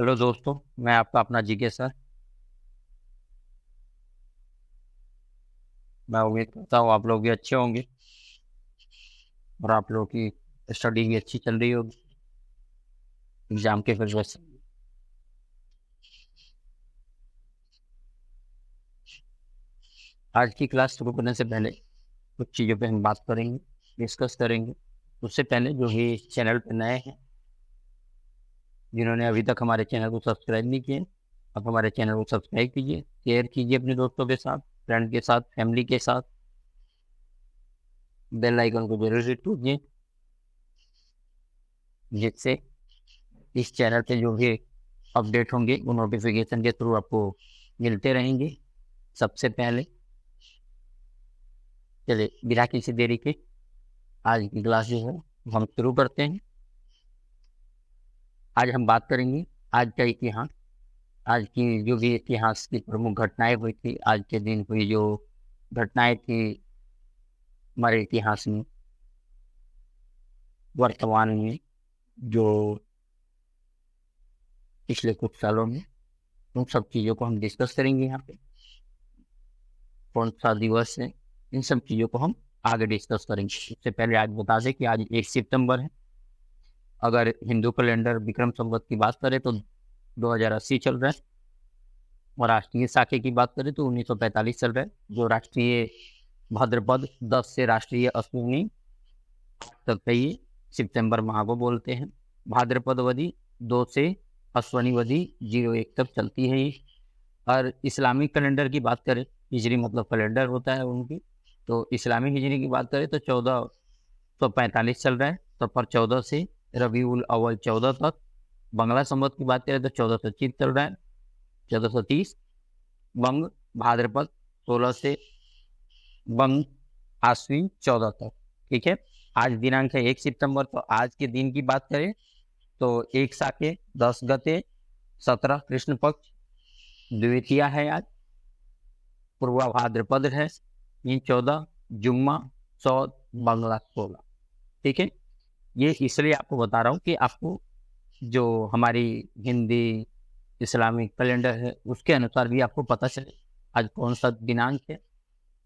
Hello दोस्तों, मैं आपका अपना जीके सर। मैं उम्मीद करता हूँ आप लोग भी अच्छे होंगे और आप लोगों की स्टडी भी अच्छी चल रही होगी एग्जाम के वजह से। आज की क्लास शुरू करने से पहले कुछ चीज़ों पे हम बात करेंगे, डिस्कस करेंगे। उससे पहले जो भी चैनल पे नए हैं, जिन्होंने अभी तक हमारे चैनल को सब्सक्राइब नहीं किए, आप हमारे चैनल को सब्सक्राइब कीजिए, शेयर कीजिए अपने दोस्तों के साथ, फ्रेंड के साथ, फैमिली के साथ। बेल आइकन को जरूर हिट कीजिए, जिससे इस चैनल पे जो भी अपडेट होंगे वो नोटिफिकेशन के थ्रू आपको मिलते रहेंगे सबसे पहले। चलिए बिना किसी देरी के आज की क्लास जो है हम शुरू करते हैं। आज हम बात करेंगे आज का इतिहास। आज की जो भी इतिहास की प्रमुख घटनाएं हुई थी, आज के दिन हुई जो घटनाएं थी हमारे इतिहास में, वर्तमान में, जो पिछले कुछ सालों में, उन सब चीज़ों को हम डिस्कस करेंगे यहाँ पे। कौन सा दिवस है, इन सब चीज़ों को हम आगे डिस्कस करेंगे। इससे पहले आज बता दें कि आज 1 सितंबर है। अगर हिंदू कैलेंडर विक्रम संवत की बात करें तो 2080 चल रहा है, और राष्ट्रीय साखे की बात करें तो 1945 चल रहा है। जो राष्ट्रीय भाद्रपद 10 से राष्ट्रीय अश्विनी तक है, ये सितंबर माह को बोलते हैं। भाद्रपदवदी 2 से अश्वनीवदी 01 तक चलती है ये। और इस्लामिक कैलेंडर की बात करें, हिजरी मतलब कैलेंडर होता है उनकी, तो इस्लामिक हिजरी की बात करें तो 1445 चल रहा है, सफर 14 से रबीउल अव्वल 14 तक। बंगला संवत की बात करें तो 1430 चल रहा है, 1430। बंग भाद्रपद 16 से बंग आश्विन 14 तक। ठीक है, आज दिनांक है 1 सितंबर। तो आज के दिन की बात करें तो 1 साके 10 गते 17 कृष्ण पक्ष द्वितीया है आज, पूर्वा भाद्रपद है 14, जुम्मा 14, बंगला 16। ठीक है, ये इसलिए आपको बता रहा हूँ कि आपको जो हमारी हिंदी इस्लामिक कैलेंडर है उसके अनुसार भी आपको पता चले आज कौन सा दिनांक है।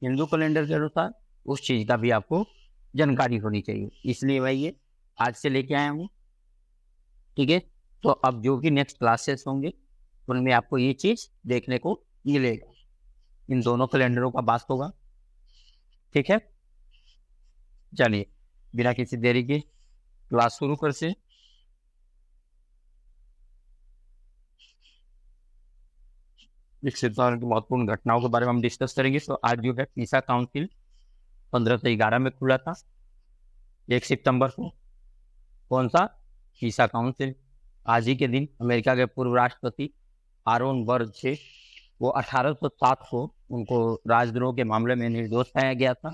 हिंदू कैलेंडर के अनुसार उस चीज का भी आपको जानकारी होनी चाहिए, इसलिए मैं ये आज से लेके आया हूँ। ठीक है, तो अब जो भी नेक्स्ट क्लासेस होंगे उनमें आपको ये चीज देखने को मिलेगा, इन दोनों कैलेंडरों का बात होगा। ठीक है, चलिए बिना किसी देरी के क्लास शुरू कर से। इस सिद्धांत की महत्वपूर्ण घटनाओं के बारे में हम डिस्कस करेंगे। तो आज जो है पीसा काउंसिल 15 से 11 में खुला था 1 सितंबर को। कौन सा? पीसा काउंसिल। आज ही के दिन अमेरिका के पूर्व राष्ट्रपति आरोन बर्ग थे, वो 1807 को उनको राजद्रोह के मामले में निर्दोष पाया गया था।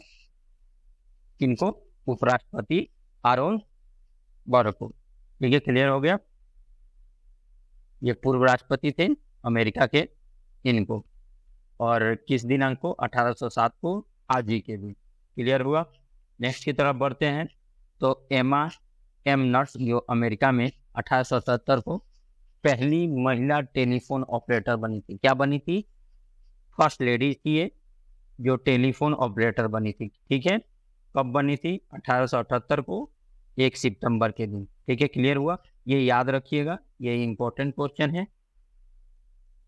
किनको? उपराष्ट्रपति आरोन बर्ग को। ठीक है, क्लियर हो गया। ये पूर्व राष्ट्रपति थे अमेरिका के, इनको। और किस दिनांक को? 1807 को, आज ही के दिन। क्लियर हुआ। नेक्स्ट की तरफ बढ़ते हैं। तो एमा एम नट्स जो अमेरिका में 1877 को पहली महिला टेलीफोन ऑपरेटर बनी थी। क्या बनी थी? फर्स्ट लेडी थी ये, जो टेलीफोन ऑपरेटर बनी थी। ठीक है, कब बनी थी? 1878 को, 1 सितंबर के दिन। ठीक है, क्लियर हुआ। ये याद रखिएगा, ये इंपॉर्टेंट क्वेश्चन है।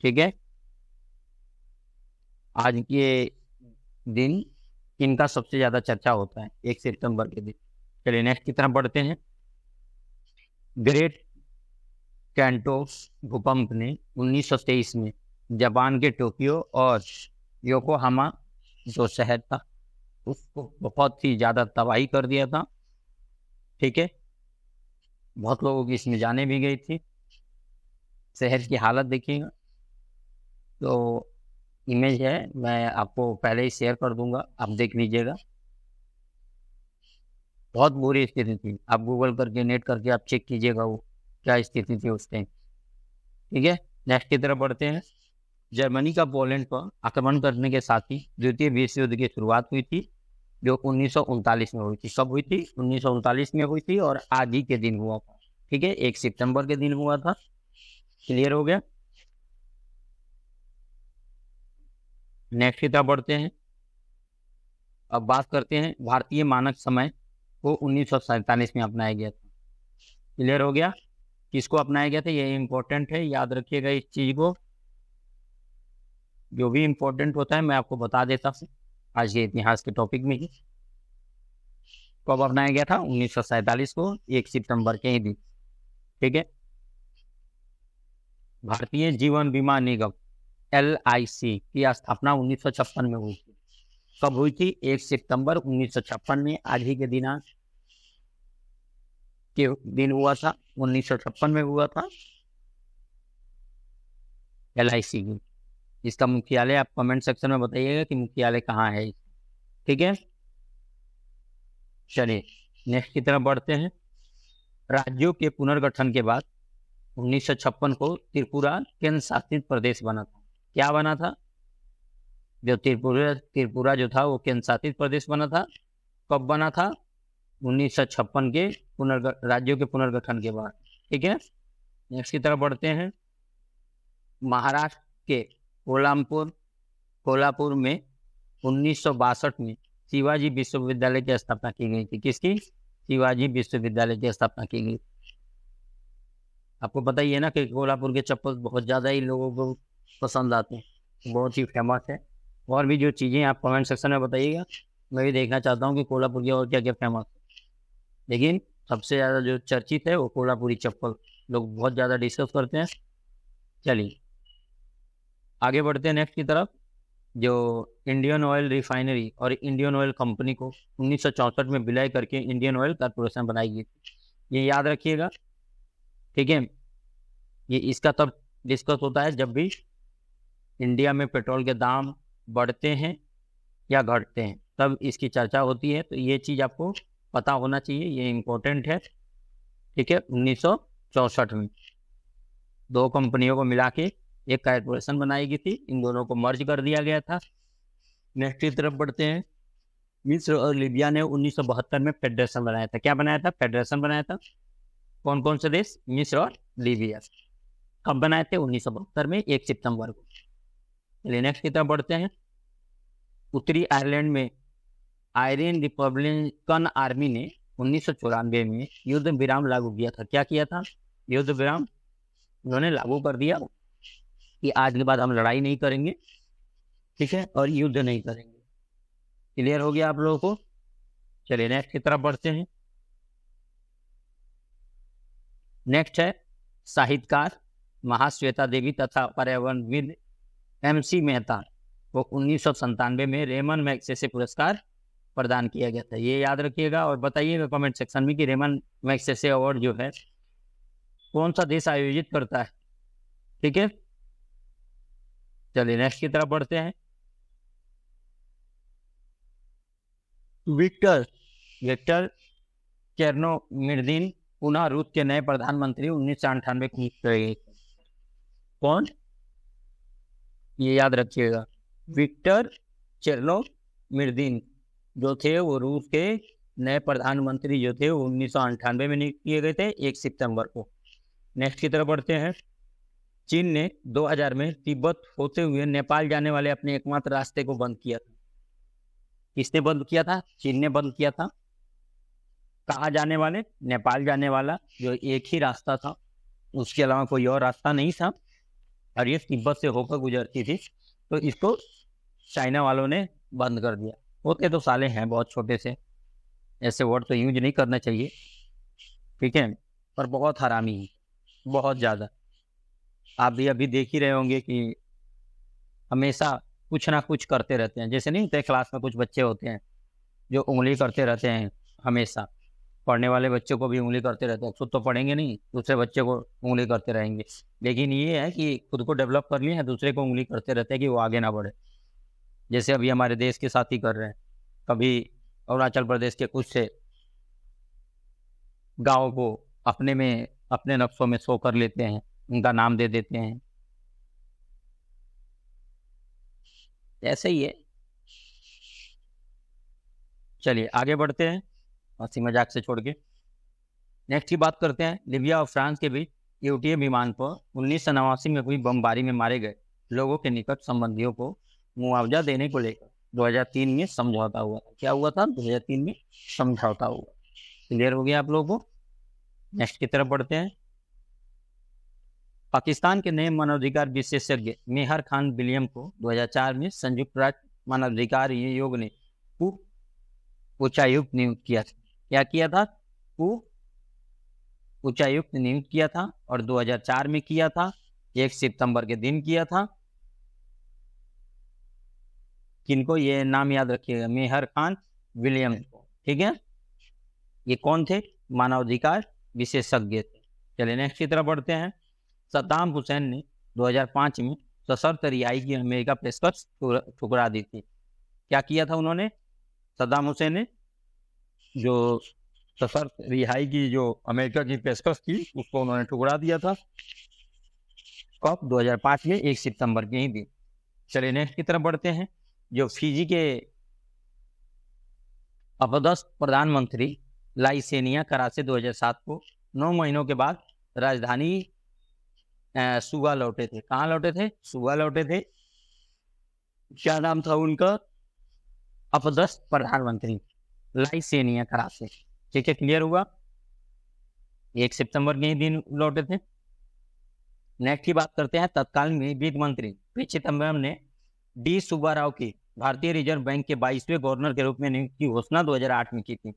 ठीक है, आज के दिन इनका सबसे ज्यादा चर्चा होता है 1 सितंबर के दिन। चलिए नेक्स्ट की तरफ बढ़ते हैं। ग्रेट कैंटो भूकंप ने 1923 में जापान के टोक्यो और योकोहामा जो शहर था उसको बहुत ही ज्यादा तबाही कर दिया था। ठीक है, बहुत लोगों की इसमें जाने भी गई थी। शहर की हालत देखिएगा, तो इमेज है, मैं आपको पहले ही शेयर कर दूंगा, आप देख लीजिएगा। बहुत बुरी स्थिति थी, आप गूगल करके नेट करके आप चेक कीजिएगा वो क्या स्थिति थी उस टाइम। ठीक है, नेक्स्ट की तरफ बढ़ते हैं। जर्मनी का पोलैंड पर आक्रमण करने के साथ ही द्वितीय विश्व युद्ध की शुरुआत हुई थी, जो 1939 में हुई थी। कब हुई थी? 1939 में हुई थी, और आज ही के दिन हुआ था। ठीक है, 1 सितंबर के दिन हुआ था। क्लियर हो गया। नेक्स्ट की तरफ बढ़ते हैं। अब बात करते हैं भारतीय मानक समय को 1947 में अपनाया गया था। क्लियर हो गया, किसको अपनाया गया था, ये इंपॉर्टेंट है, याद रखिएगा इस चीज को। जो भी इंपॉर्टेंट होता है मैं आपको बता देता हूँ आज के इतिहास के टॉपिक में ही। कब अपनाया गया था, 1947 को, 1 सितंबर के ही दिन। ठीक है। भारतीय जीवन बीमा निगम LIC की स्थापना 1956 में हुई थी। कब हुई थी, 1 सितंबर 1956 में, आज ही के दिनांक के दिन हुआ था, 1956 में हुआ था LIC की। इसका मुख्यालय आप कमेंट सेक्शन में बताइएगा कि मुख्यालय कहाँ है। ठीक है, चलिए नेक्स्ट की तरफ बढ़ते हैं। राज्यों के पुनर्गठन के बाद 1956 को त्रिपुरा केंद्र शासित प्रदेश बना था। क्या बना था, जो त्रिपुरा जो था वो केंद्र शासित प्रदेश बना था। कब बना था, 1956 के राज्यों के पुनर्गठन के बाद। ठीक है, नेक्स्ट की तरफ बढ़ते हैं। महाराष्ट्र के कोल्हापुर में 1962 में शिवाजी विश्वविद्यालय की स्थापना की गई थी। किसकी, शिवाजी विश्वविद्यालय की स्थापना की गई। आपको पता ही है ना कि कोल्हापुर के चप्पल बहुत ज़्यादा ही लोगों को पसंद आते हैं, बहुत ही फेमस है। और भी जो चीज़ें आप कमेंट सेक्शन में बताइएगा, मैं भी देखना चाहता हूँ कि कोल्हापुर की और क्या क्या फेमस है। लेकिन सबसे ज़्यादा जो चर्चित है वो कोल्हापुरी चप्पल लोग बहुत ज़्यादा डिस्कस करते हैं। चलिए आगे बढ़ते हैं नेक्स्ट की तरफ। जो इंडियन ऑयल रिफाइनरी और इंडियन ऑयल कंपनी को 1964 में विलय करके इंडियन ऑयल कॉर्पोरेशन बनाई गई थी, ये याद रखिएगा। ठीक है, ये इसका तब डिस्कस होता है जब भी इंडिया में पेट्रोल के दाम बढ़ते हैं या घटते हैं, तब इसकी चर्चा होती है। तो ये चीज़ आपको पता होना चाहिए, ये इम्पोर्टेंट है। ठीक है, 1964 में 2 कंपनियों को मिला के एक कॉर्पोरेशन बनाई गई थी, इन दोनों को मर्ज कर दिया गया था। नेक्स्ट की तरफ बढ़ते हैं। मिस्र और लीबिया ने 1972 में फेडरेशन बनाया था। क्या बनाया था, फेडरेशन बनाया था। कौन कौन से देश, मिस्र और लीबिया। कब बनाए थे, 1972 में, 1 सितंबर को। चलिए नेक्स्ट की तरफ बढ़ते हैं। उत्तरी आयरलैंड में आयरियन रिपब्लिकन आर्मी ने 1994 में युद्ध विराम लागू किया था। क्या किया था, युद्ध विराम उन्होंने लागू कर दिया कि आज के बाद हम लड़ाई नहीं करेंगे। ठीक है, और युद्ध नहीं करेंगे। क्लियर हो गया आप लोगों को। चलिए नेक्स्ट की तरफ बढ़ते हैं। नेक्स्ट है साहित्यकार महाश्वेता देवी तथा पर्यावरणविद MC मेहता को 1997 में रेमन मैग्सेसे पुरस्कार प्रदान किया गया था। ये याद रखिएगा और बताइएगा कमेंट सेक्शन में कि रेमन मैग्सेसे अवार्ड जो है कौन सा देश आयोजित करता है। ठीक है, चलिए नेक्स्ट की तरफ बढ़ते हैं। विक्टर चेर्नोमिर्दीन पुनः रूस के नए प्रधानमंत्री 1998 को नियुक्त किए। कौन, ये याद रखिएगा। विक्टर चेर्नोमिर्दीन जो थे वो रूस के नए प्रधानमंत्री जो थे वो 1998 में नियुक्त किए गए थे, 1 सितंबर को। नेक्स्ट की तरफ बढ़ते हैं। चीन ने 2000 में तिब्बत होते हुए नेपाल जाने वाले अपने एकमात्र रास्ते को बंद किया था। किसने बंद किया था, चीन ने बंद किया था। कहाँ जाने वाले, नेपाल जाने वाला जो एक ही रास्ता था, उसके अलावा कोई और रास्ता नहीं था, और ये तिब्बत से होकर गुजरती थी। तो इसको चाइना वालों ने बंद कर दिया। होते तो साले हैं बहुत छोटे से, ऐसे वर्ड तो यूज नहीं करना चाहिए। ठीक है, पर बहुत हरामी है, बहुत ज़्यादा। आप भी अभी देख ही रहे होंगे कि हमेशा कुछ ना कुछ करते रहते हैं। जैसे नहीं होते क्लास में कुछ बच्चे होते हैं जो उंगली करते रहते हैं, हमेशा पढ़ने वाले बच्चों को भी उंगली करते रहते हैं। खुद तो पढ़ेंगे नहीं, दूसरे बच्चे को उंगली करते रहेंगे। लेकिन ये है कि खुद को डेवलप कर लिया है, दूसरे को उंगली करते रहते हैं कि वो आगे ना बढ़े। जैसे अभी हमारे देश के साथ ही कर रहे हैं। कभी अरुणाचल प्रदेश के कुछ से गाँव को अपने नक्शों में शो कर लेते हैं, उनका नाम दे देते हैं। ऐसे ही है। चलिए आगे बढ़ते हैं, हंसी मजाक से छोड़ के। नेक्स्ट की बात करते हैं। लीबिया और फ्रांस के बीच यूटीए विमान पर 1989 में हुई बमबारी में मारे गए लोगों के निकट संबंधियों को मुआवजा देने को लेकर 2003 में समझौता हुआ था। क्या हुआ था? 2003 में समझौता हुआ। क्लियर हो गया आप लोगों को? नेक्स्ट की तरफ बढ़ते हैं। पाकिस्तान के नए मानवाधिकार विशेषज्ञ मेहर खान विलियम को 2004 में संयुक्त राष्ट्र मानवाधिकार आयोग ने उच्चायुक्त नियुक्त किया था। क्या किया था? उच्चायुक्त नियुक्त किया था और 2004 में किया था, 1 सितंबर के दिन किया था। किनको? ये नाम याद रखिएगा, मेहर खान विलियम को। ठीक है, ये कौन थे? मानवाधिकार विशेषज्ञ थे। चलिए नेक्स्ट की तरफ बढ़ते हैं। सद्दाम हुसैन ने 2005 में सशर्त रिहाई की अमेरिका पेशकश ठुकरा दी थी। क्या किया था उन्होंने? सद्दाम हुसैन ने जो सशर्त रिहाई की जो अमेरिका की पेशकश थी उसको उन्होंने ठुकरा दिया था। कब? 2005 में 1 सितंबर के ही दिन। चलिए नेक्स्ट की तरफ बढ़ते हैं। जो फिजी के अपदस्थ प्रधानमंत्री लाइसेनिया कराचे 2007 को 9 महीनों के बाद राजधानी सुगा लौटे थे। कहाँ लौटे थे? सुगा लौटे थे। क्या नाम था उनका? अपदस्थ प्रधानमंत्री लाइसेनिया कराचे। ठीक है, क्लियर हुआ? 1 सितंबर के ही दिन लौटे थे। नेक्स्ट की बात करते हैं। तत्कालीन वित्त मंत्री पी चिदम्बरम ने डी सुब्बा राव की भारतीय रिजर्व बैंक के 22वें गवर्नर के रूप में नियुक्ति की घोषणा 2008 में की थी।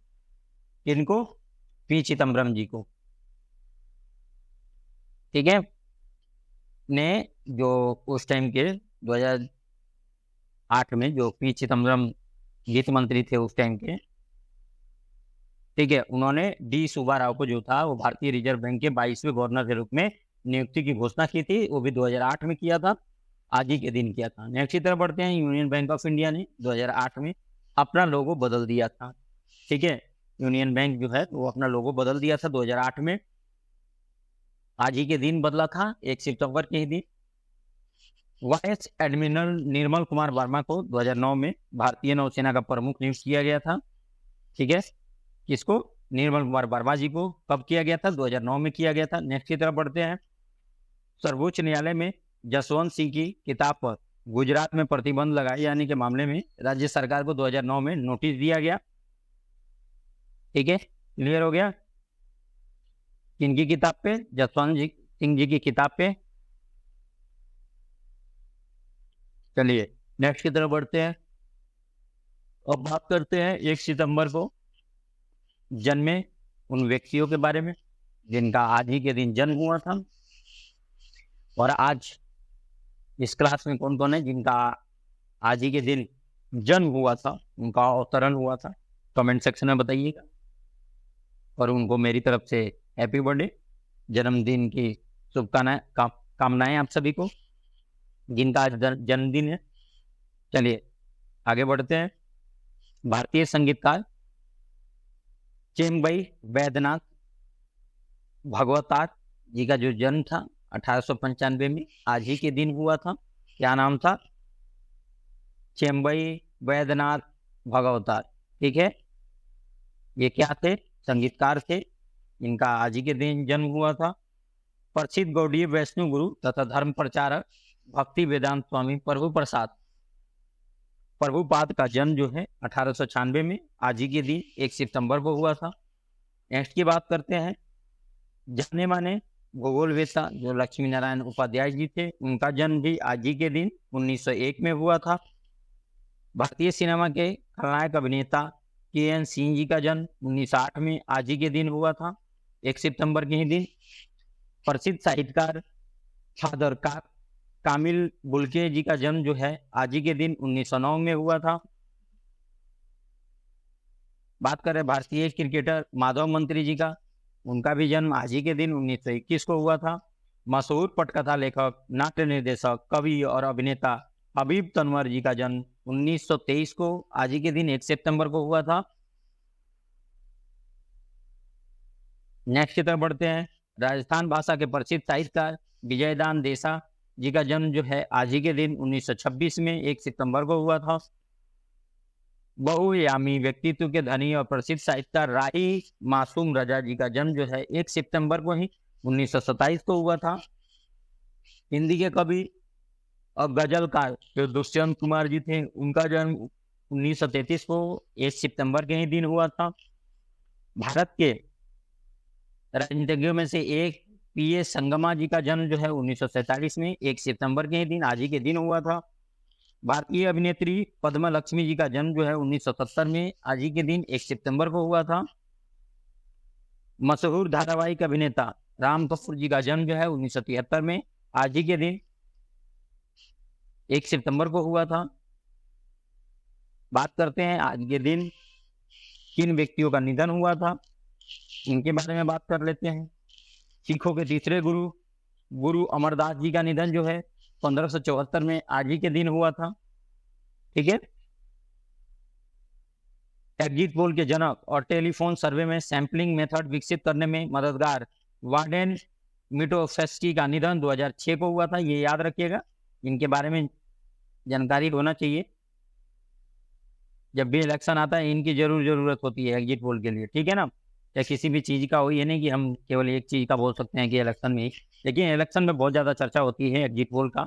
इनको? पी चिदम्बरम जी को। ठीक है, ने जो उस टाइम के 2008 में जो पी चिदम्बरम वित्त मंत्री थे उस टाइम के, ठीक है, उन्होंने डी सुब्बा राव को जो था वो भारतीय रिजर्व बैंक के 22वें गवर्नर के रूप में नियुक्ति की घोषणा की थी। वो भी 2008 में किया था, आज ही के दिन किया था। नेक्स्ट की तरफ बढ़ते हैं। यूनियन बैंक ऑफ इंडिया ने 2008 में अपना लोगो बदल दिया था। ठीक है, यूनियन बैंक जो है वो अपना लोगो बदल दिया था 2008 में, आज ही के दिन बदला था, 1 सितंबर के ही दिन। वाइस एडमिरल निर्मल कुमार वर्मा को 2009 में भारतीय नौसेना का प्रमुख नियुक्त किया गया था। ठीक है, किसको? निर्मल कुमार वर्मा जी को। कब किया गया था? 2009 में किया गया था। नेक्स्ट की तरफ बढ़ते हैं। सर्वोच्च न्यायालय में जसवंत सिंह की किताब पर गुजरात में प्रतिबंध लगाए जाने के मामले में राज्य सरकार को 2009 में नोटिस दिया गया। ठीक है, क्लियर हो गया? किनकी किताब पे? जसवंत सिंह जी की किताब पे। चलिए नेक्स्ट की तरफ बढ़ते हैं। अब बात करते हैं 1 सितंबर को जन्मे उन व्यक्तियों के बारे में जिनका आज ही के दिन जन्म हुआ था। और आज इस क्लास में कौन कौन है जिनका आज ही के दिन जन्म हुआ था, उनका अवतरण हुआ था, कमेंट सेक्शन में बताइएगा। और उनको मेरी तरफ से हैप्पी बर्थडे, जन्मदिन की शुभकामनाएं आप सभी को जिनका आज जन्मदिन है। चलिए आगे बढ़ते हैं। भारतीय संगीतकार चेम्बई वैद्यनाथ भगवतार जी का जो जन्म था 1895 में, आज ही के दिन हुआ था। क्या नाम था? चेम्बई वैद्यनाथ भगवतार। ठीक है, ये क्या थे? संगीतकार थे, इनका आज ही के दिन जन्म हुआ था। प्रसिद्ध गौड़ीय वैष्णव गुरु तथा धर्म प्रचारक भक्ति वेदांत स्वामी प्रभुपाद का जन्म जो है 1896 में, आज ही के दिन 1 सितंबर को हुआ था। नेक्स्ट की बात करते हैं। जाने माने भूगोलवेत्ता जो लक्ष्मी नारायण उपाध्याय जी थे, उनका जन्म भी आज ही के दिन 1901 में हुआ था। भारतीय सिनेमा के खलनायक अभिनेता के.एन. सिंह जी का जन्म 1908 में आज ही के दिन हुआ था, 1 सितंबर के ही दिन। प्रसिद्ध साहित्यकार फादर कामिल बुल्के जी का जन्म जो है आज ही के दिन 1909 में हुआ था। बात करें भारतीय क्रिकेटर माधव मंत्री जी का, उनका भी जन्म आज ही के दिन 1921 को हुआ था। मशहूर पटकथा लेखक, नाट्य निर्देशक, कवि और अभिनेता हबीब तनवर जी का जन्म 1923 को आज ही के दिन 1 सितंबर को हुआ था। नेक्स्ट की तरफ बढ़ते हैं। राजस्थान भाषा के प्रसिद्ध साहित्यकार विजयदान देसा जी का जन्म जो है आज ही के दिन 1926 में 1 सितंबर को हुआ था। बहुआयामी व्यक्तित्व के धनी और प्रसिद्ध साहित्यकार राही मासूम रजा जी का जन्म जो है 1 सितंबर को ही 1927 को हुआ था। हिंदी के कवि और गजलकार जो दुष्यंत कुमार जी थे, उनका जन्म 1933 को 1 सितंबर के ही दिन हुआ था। भारत के राजनीतिज्ञों में से एक पीएस संगमा जी का जन्म जो है 1947 में 1 सितंबर के ही दिन, आज ही के दिन हुआ था। भारतीय अभिनेत्री पद्मा लक्ष्मी जी का जन्म जो है 1970 में आज ही के दिन 1 सितंबर को हुआ था। मशहूर धारावाहिक अभिनेता राम कपूर जी का जन्म जो है 1973 में आज ही के दिन 1 सितंबर को हुआ था। बात करते हैं आज के दिन किन व्यक्तियों का निधन हुआ था, इनके बारे में बात कर लेते हैं। सिखों के तीसरे गुरु अमरदास जी का निधन जो है 1574 में आज ही के दिन हुआ था। ठीक है। एग्जिट पोल के जनक और टेलीफोन सर्वे में सैंपलिंग मेथड विकसित करने में मददगार वार्डेन मिटोफेस्की का निधन 2006 को हुआ था। ये याद रखिएगा, इनके बारे में जानकारी होना चाहिए। जब भी इलेक्शन आता है इनकी जरूरत होती है एग्जिट पोल के लिए। ठीक है ना, या किसी भी चीज का हो, ये नहीं कि हम केवल एक चीज का बोल सकते हैं कि इलेक्शन में ही, लेकिन इलेक्शन में बहुत ज्यादा चर्चा होती है एग्जिट पोल का।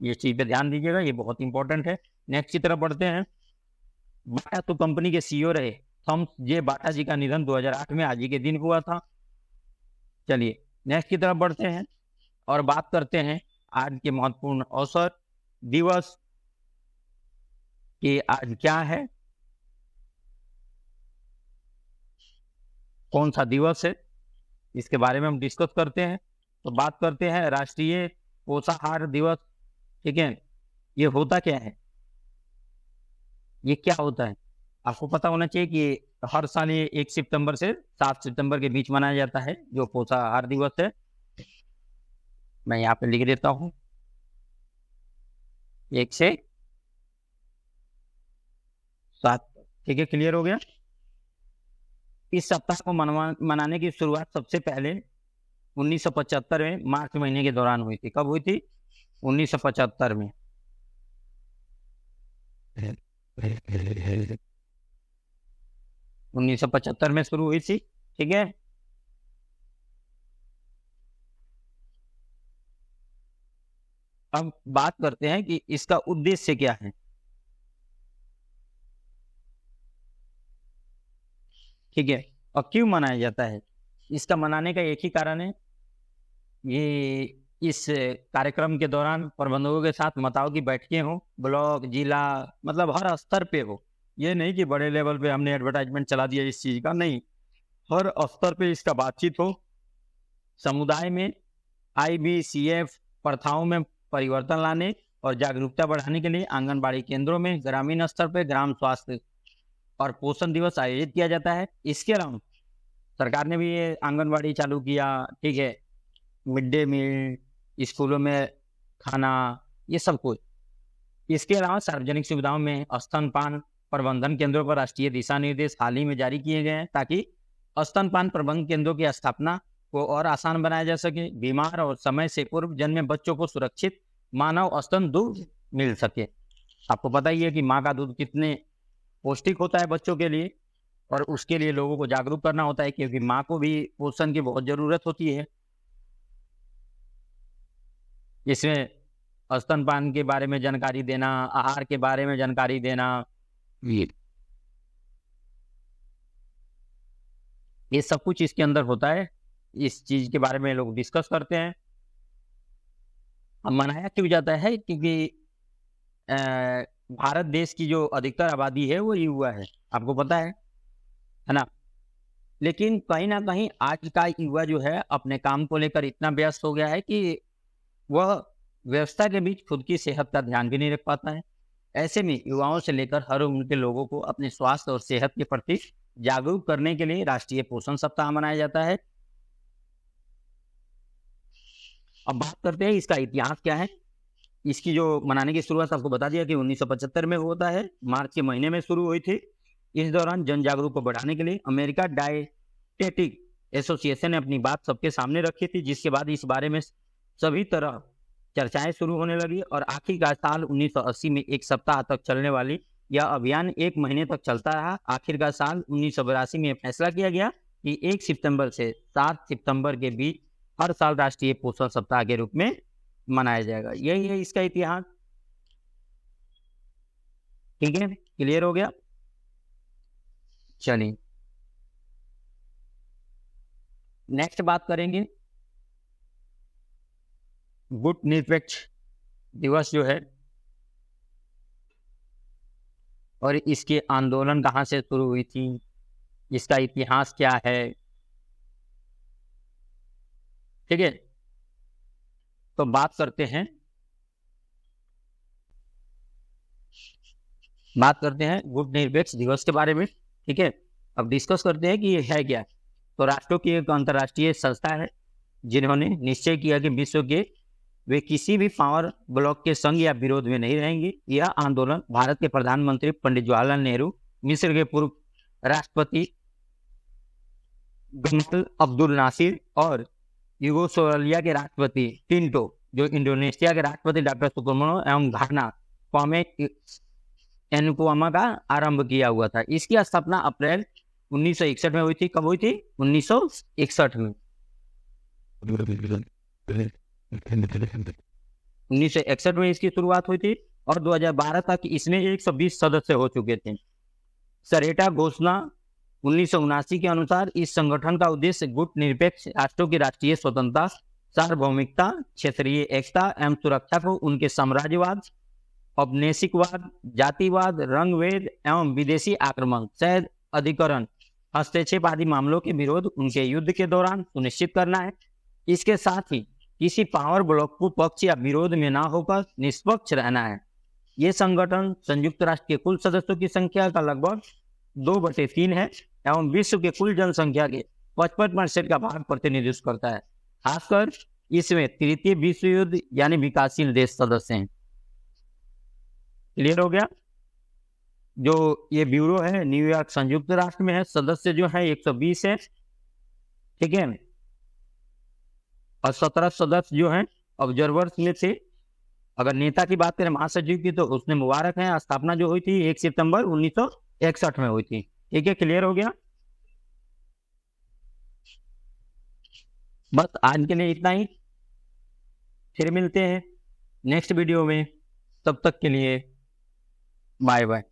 ये चीज पे ध्यान दीजिएगा, ये बहुत इंपॉर्टेंट है। नेक्स्ट की तरफ बढ़ते हैं। बाटा तो कंपनी के सीईओ रहे थॉमस जे बाटा जी का निधन 2008 में आज ही के दिन हुआ था। चलिए नेक्स्ट की तरफ बढ़ते हैं और बात करते हैं आज के महत्वपूर्ण अवसर दिवस कि आज क्या है, कौन सा दिवस है, इसके बारे में हम डिस्कस करते हैं। तो बात करते हैं राष्ट्रीय पोषाहार दिवस। ठीक है, ये होता क्या है, ये क्या होता है, आपको पता होना चाहिए कि हर साल ये 1 सितंबर से 7 सितंबर के बीच मनाया जाता है जो पोषाहार दिवस है। मैं यहाँ पे लिख देता हूँ 1 से 7। ठीक है, क्लियर हो गया। इस सप्ताह को मनाने की शुरुआत सबसे पहले 1975 में मार्च महीने के दौरान हुई थी। कब हुई थी? 1975 में। 1975 में शुरू हुई थी। ठीक है, अब बात करते हैं कि इसका उद्देश्य क्या है। ठीक है, और क्यों मनाया जाता है। इसका मनाने का एक ही कारण है, ये इस कार्यक्रम के दौरान प्रबंधकों के साथ मताओं की बैठकें हो, ब्लॉक जिला मतलब हर स्तर पे हो। ये नहीं कि बड़े लेवल पे हमने एडवर्टाइजमेंट चला दिया इस चीज का, नहीं, हर स्तर पे इसका बातचीत हो। समुदाय में IBCF प्रथाओं में परिवर्तन लाने और जागरूकता बढ़ाने के लिए आंगनबाड़ी केंद्रों में ग्रामीण स्तर पर ग्राम स्वास्थ्य और पोषण दिवस आयोजित किया जाता है। इसके अलावा सरकार ने भी ये आंगनबाड़ी चालू किया। ठीक है, मिड डे मील, स्कूलों में खाना, ये सब कुछ। इसके अलावा सार्वजनिक सुविधाओं में स्तनपान प्रबंधन केंद्रों पर राष्ट्रीय दिशा निर्देश हाल ही में जारी किए गए हैं ताकि स्तनपान प्रबंधन केंद्रों की स्थापना को और आसान बनाया जा सके, बीमार और समय से पूर्व जन्मे बच्चों को सुरक्षित मानव स्तन दूध मिल सके। आपको पता ही है कि माँ का दूध कितने पौष्टिक होता है बच्चों के लिए, और उसके लिए लोगों को जागरूक करना होता है क्योंकि माँ को भी पोषण की बहुत जरूरत होती है। इसमें स्तनपान के बारे में जानकारी देना, आहार के बारे में जानकारी देना, ये सब कुछ इसके अंदर होता है। इस चीज के बारे में लोग डिस्कस करते हैं। अब मनाया क्यों जाता है, क्योंकि भारत देश की जो अधिकतर आबादी है वो युवा है, आपको पता है ना। लेकिन कहीं ना कहीं आज का युवा जो है अपने काम को लेकर इतना व्यस्त हो गया है कि वह व्यवस्था के बीच खुद की सेहत का ध्यान भी नहीं रख पाता है। ऐसे में युवाओं से लेकर हर उम्र के लोगों को अपने स्वास्थ्य और सेहत के प्रति जागरूक करने के लिए राष्ट्रीय पोषण सप्ताह मनाया जाता है। अब बात करते हैं इसका इतिहास क्या है। इसकी जो मनाने की शुरुआत आपको बता दिया कि 1975 में होता है, मार्च के महीने में शुरू हुई थी। इस दौरान जन जागरूक को बढ़ाने के लिए अमेरिका डायटेटिक एसोसिएशन ने अपनी बात सबके सामने रखी थी, जिसके बाद इस बारे में सभी तरह चर्चाएं शुरू होने लगी और आखिरकार साल 1980 में एक सप्ताह तक चलने वाली यह अभियान 1 महीने तक चलता रहा। आखिरकार साल 1982 में फैसला किया गया कि 1 सितंबर से 7 सितंबर के बीच हर साल राष्ट्रीय पोषण सप्ताह के रूप में मनाया जाएगा। यही है इसका इतिहास। ठीक है, क्लियर हो गया। चलिए नेक्स्ट बात करेंगे गुट निरपेक्ष दिवस जो है और इसके आंदोलन कहाँ से शुरू हुई थी, इसका इतिहास क्या है। ठीक है, तो बात करते हैं गुट निरपेक्ष दिवस के बारे में। ठीक है, अब डिस्कस करते हैं कि ये है क्या। तो राष्ट्रों की एक अंतर्राष्ट्रीय संस्था है जिन्होंने निश्चय किया कि विश्व के वे किसी भी पावर ब्लॉक के संग या विरोध में नहीं रहेंगे। यह आंदोलन भारत के प्रधानमंत्री पंडित जवाहरलाल नेहरू, मिस्र के पूर्व राष्ट्रपति गमाल अब्दुल नासिर और यूगोस्लाविया के राष्ट्रपति टिंटो, जो इंडोनेशिया के राष्ट्रपति डॉक्टर सुब्रमण्यम एवं घाना क्वामे नक्रुमा का आरंभ किया हुआ था। इसकी स्थापना अप्रैल 1961 में हुई थी। कब हुई थी? 1961 में। 1961 में इसकी शुरुआत हुई थी और 2012 तक इसमें 120 सदस्य हो चुके थे। सरेटा घोषणा 1979 के अनुसार इस संगठन का उद्देश्य गुट निरपेक्ष राष्ट्रों की राष्ट्रीय स्वतंत्रता, सार्वभौमिकता, क्षेत्रीय एकता एवं सुरक्षा को उनके साम्राज्यवाद, औपनिवेशिकवाद, जातिवाद, रंगभेद एवं विदेशी आक्रमण, शहर अधिकरण, हस्तक्षेप आदि मामलों के विरोध उनके युद्ध के दौरान सुनिश्चित करना है। इसके साथ ही किसी पावर ब्लॉक को पक्ष या विरोध में ना होकर निष्पक्ष रहना है। ये संगठन संयुक्त राष्ट्र के कुल सदस्यों की संख्या का लगभग 2/3 है एवं विश्व के कुल जनसंख्या के 55% का भाग प्रतिनिधित्व करता है। खासकर इसमें तृतीय विश्व युद्ध यानी विकासशील देश सदस्य हैं। क्लियर हो गया। जो ये ब्यूरो है न्यूयॉर्क संयुक्त राष्ट्र में है, सदस्य जो है 120 है। ठीक है, और 17 सदस्य जो हैं ऑब्जर्वर्स में थे। अगर नेता की बात करें महासचिव की, तो उसने मुबारक है, स्थापना जो हुई थी 1 सितंबर 1961 में हुई थी। ठीक है, क्लियर हो गया। बस आज के लिए इतना ही, फिर मिलते हैं नेक्स्ट वीडियो में। तब तक के लिए बाय बाय।